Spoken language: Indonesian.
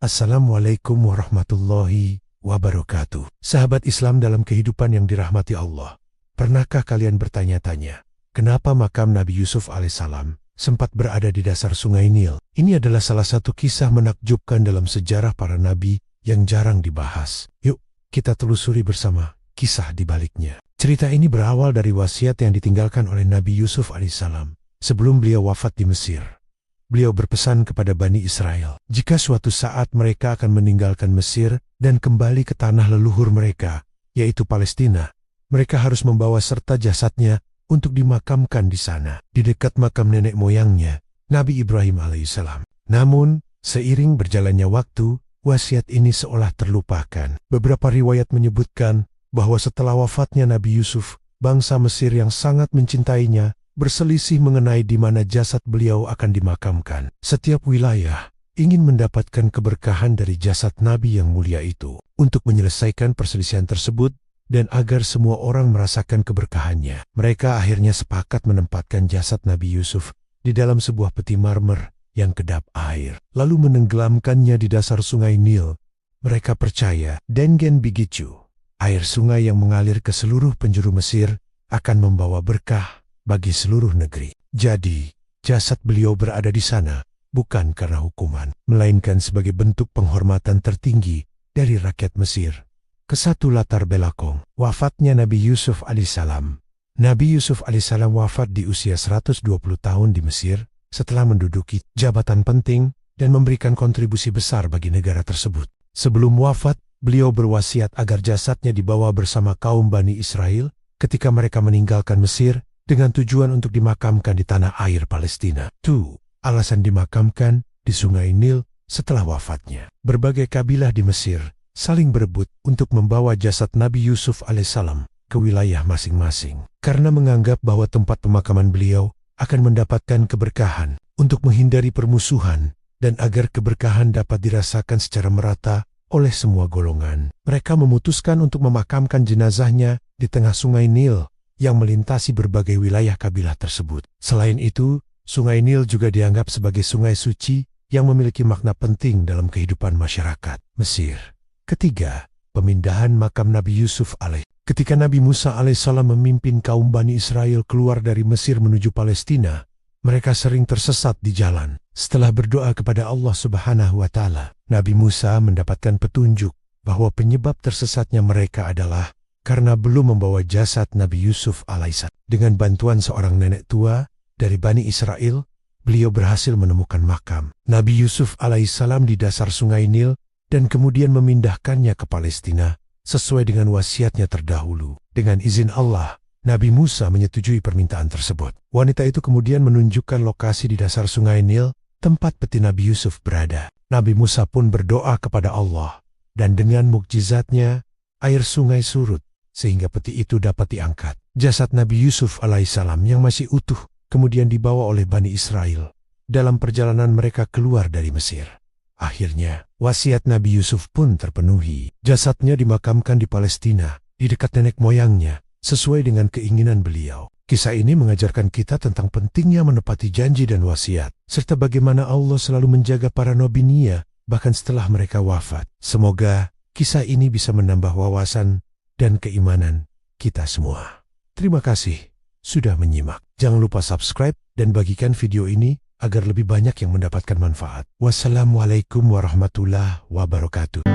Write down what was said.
Assalamualaikum warahmatullahi wabarakatuh. Sahabat Islam dalam kehidupan yang dirahmati Allah, pernahkah kalian bertanya-tanya, kenapa makam Nabi Yusuf alaihissalam sempat berada di dasar sungai Nil? Ini adalah salah satu kisah menakjubkan dalam sejarah para nabi yang jarang dibahas. Yuk, kita telusuri bersama kisah di baliknya. Cerita ini berawal dari wasiat yang ditinggalkan oleh Nabi Yusuf alaihissalam sebelum beliau wafat di Mesir. Beliau berpesan kepada Bani Israel, jika suatu saat mereka akan meninggalkan Mesir dan kembali ke tanah leluhur mereka, yaitu Palestina, mereka harus membawa serta jasadnya untuk dimakamkan di sana, di dekat makam nenek moyangnya, Nabi Ibrahim alaihissalam. Namun, seiring berjalannya waktu, wasiat ini seolah terlupakan. Beberapa riwayat menyebutkan bahwa setelah wafatnya Nabi Yusuf, bangsa Mesir yang sangat mencintainya berselisih mengenai di mana jasad beliau akan dimakamkan. Setiap wilayah ingin mendapatkan keberkahan dari jasad Nabi yang mulia itu. Untuk menyelesaikan perselisihan tersebut dan agar semua orang merasakan keberkahannya, mereka akhirnya sepakat menempatkan jasad Nabi Yusuf di dalam sebuah peti marmer yang kedap air, lalu menenggelamkannya di dasar sungai Nil. Mereka percaya Dengen Bigicu, air sungai yang mengalir ke seluruh penjuru Mesir, akan membawa berkah bagi seluruh negeri. Jadi, jasad beliau berada di sana bukan karena hukuman, melainkan sebagai bentuk penghormatan tertinggi dari rakyat Mesir. Kesatu latar belakang wafatnya Nabi Yusuf alaihissalam. Nabi Yusuf alaihissalam wafat di usia 120 tahun di Mesir setelah menduduki jabatan penting dan memberikan kontribusi besar bagi negara tersebut. Sebelum wafat, beliau berwasiat agar jasadnya dibawa bersama kaum Bani Israel ketika mereka meninggalkan Mesir dengan tujuan untuk dimakamkan di tanah air Palestina. Alasan dimakamkan di sungai Nil setelah wafatnya. Berbagai kabilah di Mesir saling berebut untuk membawa jasad Nabi Yusuf alaihissalam ke wilayah masing-masing, karena menganggap bahwa tempat pemakaman beliau akan mendapatkan keberkahan. Untuk menghindari permusuhan dan agar keberkahan dapat dirasakan secara merata oleh semua golongan, mereka memutuskan untuk memakamkan jenazahnya di tengah sungai Nil yang melintasi berbagai wilayah kabilah tersebut. Selain itu, sungai Nil juga dianggap sebagai sungai suci yang memiliki makna penting dalam kehidupan masyarakat Mesir. Ketiga, pemindahan makam Nabi Yusuf alaih. Ketika Nabi Musa alaihissalam memimpin kaum Bani Israel keluar dari Mesir menuju Palestina, mereka sering tersesat di jalan. Setelah berdoa kepada Allah Subhanahu wa Ta'ala, Nabi Musa mendapatkan petunjuk bahwa penyebab tersesatnya mereka adalah karena belum membawa jasad Nabi Yusuf alaihissalam. Dengan bantuan seorang nenek tua dari Bani Israel, beliau berhasil menemukan makam Nabi Yusuf alaihissalam di dasar sungai Nil dan kemudian memindahkannya ke Palestina sesuai dengan wasiatnya terdahulu. Dengan izin Allah, Nabi Musa menyetujui permintaan tersebut. Wanita itu kemudian menunjukkan lokasi di dasar sungai Nil tempat peti Nabi Yusuf berada. Nabi Musa pun berdoa kepada Allah, dan dengan mukjizatnya air sungai surut sehingga peti itu dapat diangkat. Jasad Nabi Yusuf alaihissalam yang masih utuh kemudian dibawa oleh Bani Israel dalam perjalanan mereka keluar dari Mesir. Akhirnya, wasiat Nabi Yusuf pun terpenuhi. Jasadnya dimakamkan di Palestina, di dekat nenek moyangnya, sesuai dengan keinginan beliau. Kisah ini mengajarkan kita tentang pentingnya menepati janji dan wasiat, serta bagaimana Allah selalu menjaga para nabi-Nya bahkan setelah mereka wafat. Semoga kisah ini bisa menambah wawasan dan keimanan kita semua. Terima kasih sudah menyimak. Jangan lupa subscribe dan bagikan video ini agar lebih banyak yang mendapatkan manfaat. Wassalamualaikum warahmatullahi wabarakatuh.